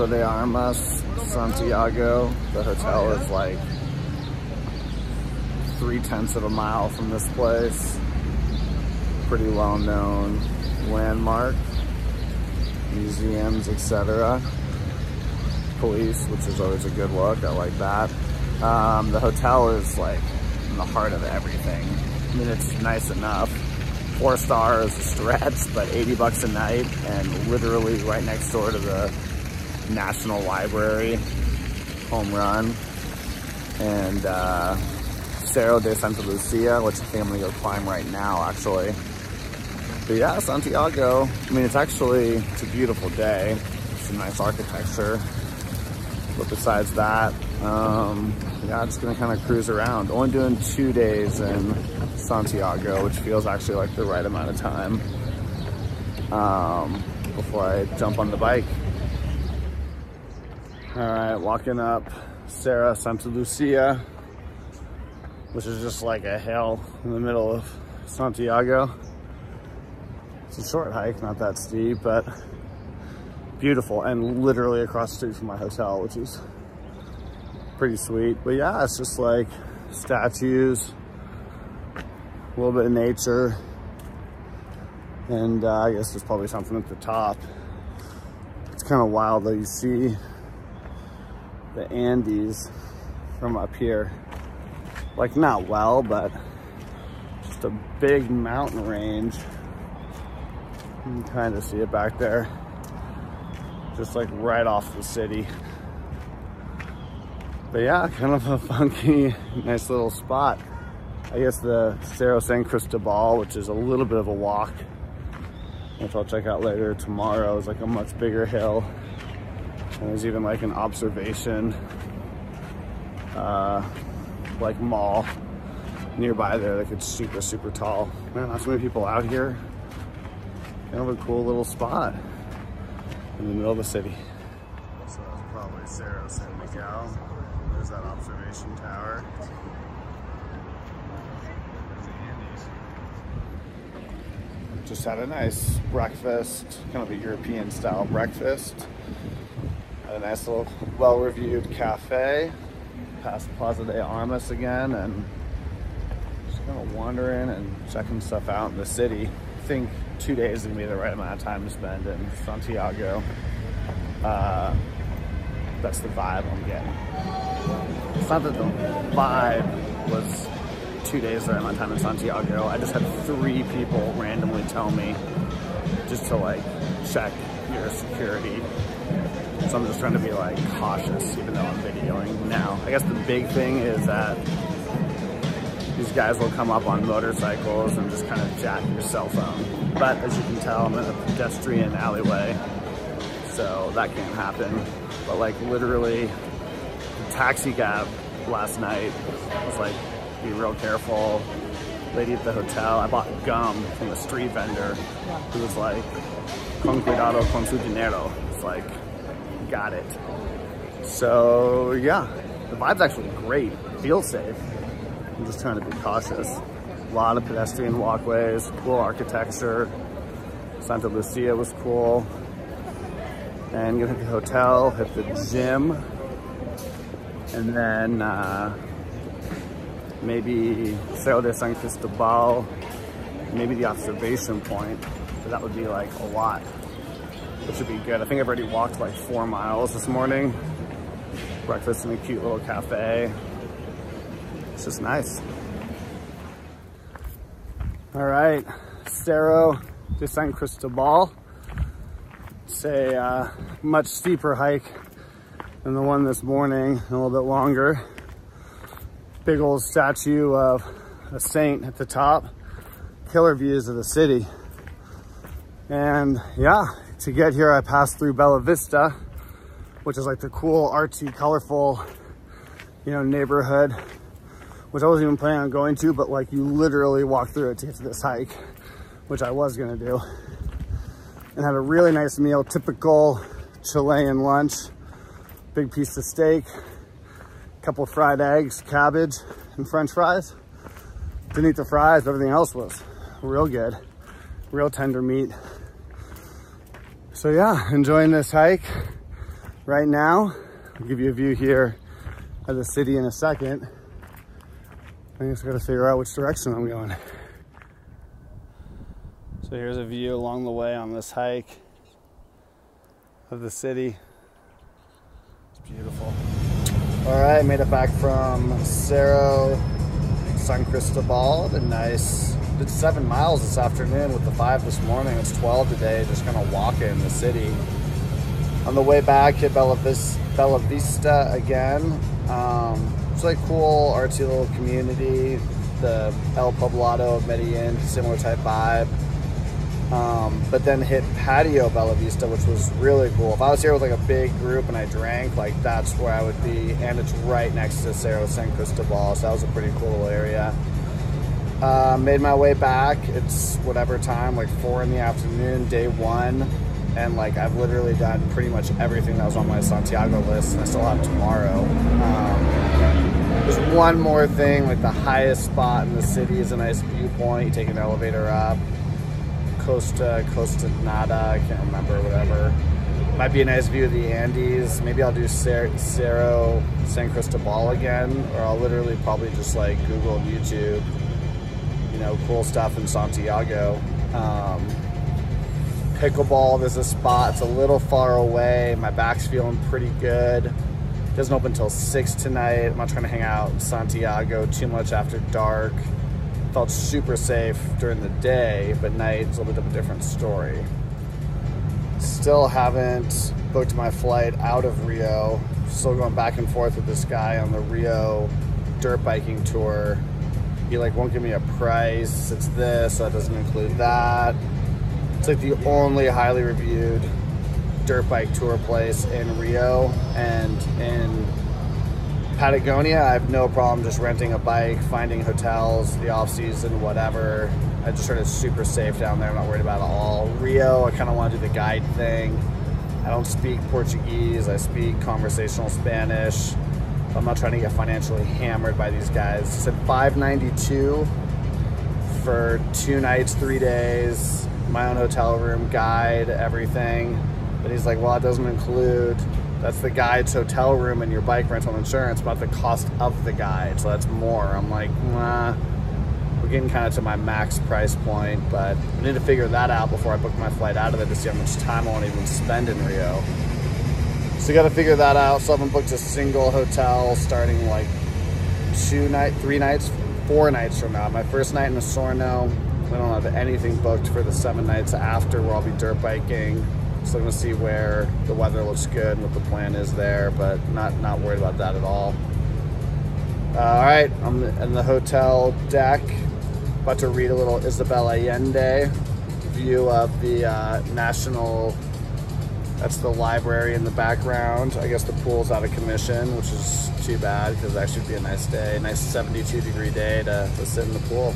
Plaza de Armas, Santiago. The hotel is like 3/10 of a mile from this place. Pretty well-known landmark, museums, etc. Police, which is always a good look. I like that. The hotel is like in the heart of everything. I mean, it's nice enough. 4 stars a stretch, but 80 bucks a night, and literally right next door to the National Library. Home run. And Cerro de Santa Lucia, which I think I'm gonna go climb right now, actually. But yeah, Santiago, I mean, it's a beautiful day. Some nice architecture. But besides that, yeah, just gonna kind of cruise around. Only doing 2 days in Santiago, which feels actually like the right amount of time before I jump on the bike. All right, walking up Cerro Santa Lucia, which is just like a hill in the middle of Santiago. It's a short hike, not that steep, but beautiful, and literally across the street from my hotel, which is pretty sweet. But yeah, it's just like statues, a little bit of nature, and I guess there's probably something at the top. It's kind of wild though, you see the Andes from up here. Like, not well, but just a big mountain range. You can kind of see it back there. Just like right off the city. But yeah, kind of a funky, nice little spot. I guess the Cerro San Cristobal, which is a little bit of a walk, which I'll check out later tomorrow, is like a much bigger hill. And there's even like an observation like mall nearby there that gets super, super tall. Man, not so many people out here. Kind of a cool little spot in the middle of the city. So that's probably Cerro San Miguel. There's that observation tower. Just had a nice breakfast, kind of a European style breakfast. Had a nice little well-reviewed cafe. Past Plaza de Armas again, and just kind of wandering and checking stuff out in the city. I think 2 days is gonna be the right amount of time to spend in Santiago. That's the vibe I'm getting. It's not that the vibe was 2 days the right amount of time in Santiago. I just had 3 people randomly tell me just to like check your security. So I'm just trying to be like cautious, even though I'm videoing now. I guess the big thing is that these guys will come up on motorcycles and just kind of jack your cell phone. But as you can tell, I'm in a pedestrian alleyway, so that can't happen. But like literally, the taxi cab last night was like, be real careful. Lady at the hotel, I bought gum from a street vendor who was like, con cuidado con su dinero. It's like, got it. So yeah, the vibe's actually great. Feels safe. I'm just trying to be cautious. A lot of pedestrian walkways, cool architecture. Santa Lucia was cool. And gonna hit the hotel, hit the gym, and then maybe Cerro de San Cristobal, maybe the observation point. So that would be like a lot, which would be good. I think I've already walked like 4 miles this morning. Breakfast in a cute little cafe. It's just nice. All right, Cerro de San Cristobal. It's a much steeper hike than the one this morning, and a little bit longer. Big old statue of a saint at the top. Killer views of the city. And yeah, to get here, I passed through Bella Vista, which is like the cool, artsy, colorful, you know, neighborhood, which I wasn't even planning on going to, but like you literally walk through it to get to this hike, which I was gonna do. And had a really nice meal, typical Chilean lunch. Big piece of steak, couple fried eggs, cabbage, and French fries. Didn't eat the fries, but everything else was real good. Real tender meat. So yeah, enjoying this hike. right now. I'll give you a view here of the city in a second. I just gotta figure out which direction I'm going. So here's a view along the way on this hike of the city. It's beautiful. All right, made it back from Cerro San Cristobal. Did 7 miles this afternoon with the 5 this morning. It's 12 today, just kind of walking the city. On the way back, hit Bella Vista again. It's like cool, artsy little community. The El Poblado of Medellin, similar type vibe. But then hit Patio Bella Vista, which was really cool. If I was here with like a big group and I drank, like that's where I would be. And it's right next to Cerro San Cristobal, so that was a pretty cool area. Made my way back. It's whatever time, like 4 in the afternoon, day 1. And like I've literally done pretty much everything that was on my Santiago list, and I still have tomorrow. There's one more thing, like the highest spot in the city is a nice viewpoint. You take an elevator up. Costa Nada, I can't remember, whatever. Might be a nice view of the Andes. Maybe I'll do Cerro San Cristobal again, or I'll literally probably just like Google and YouTube, you know, cool stuff in Santiago. Pickleball, there's a spot, it's a little far away. My back's feeling pretty good. It doesn't open until 6 tonight. I'm not trying to hang out in Santiago too much after dark. Felt super safe during the day, but night's a little bit of a different story. Still haven't booked my flight out of Rio. Still going back and forth with this guy on the Rio dirt biking tour. He like won't give me a price. It's this, so that doesn't include that. It's like the only highly reviewed dirt bike tour place in Rio, and in Patagonia, I have no problem just renting a bike, finding hotels, the off season, whatever. I just heard it's super safe down there. I'm not worried about it at all. Rio, I kind of want to do the guide thing. I don't speak Portuguese. I speak conversational Spanish. I'm not trying to get financially hammered by these guys. It said $592 for 2 nights, 3 days. My own hotel room, guide, everything. But he's like, well, it doesn't include, that's the guide's hotel room and your bike rental insurance, but the cost of the guide, so that's more. I'm like, nah, we're getting kind of to my max price point, but I need to figure that out before I book my flight out of it to see how much time I want to even spend in Rio. So got to figure that out. So I haven't booked a single hotel starting like 4 nights from now. My first night in Osorno. We don't have anything booked for the 7 nights after where I'll be dirt biking. So I'm gonna see where the weather looks good and what the plan is there, but not worried about that at all. All right, I'm in the hotel deck, about to read a little Isabel Allende, view of the National, that's the library in the background. I guess the pool's out of commission, which is too bad because it actually would be a nice day, nice 72-degree day to sit in the pool.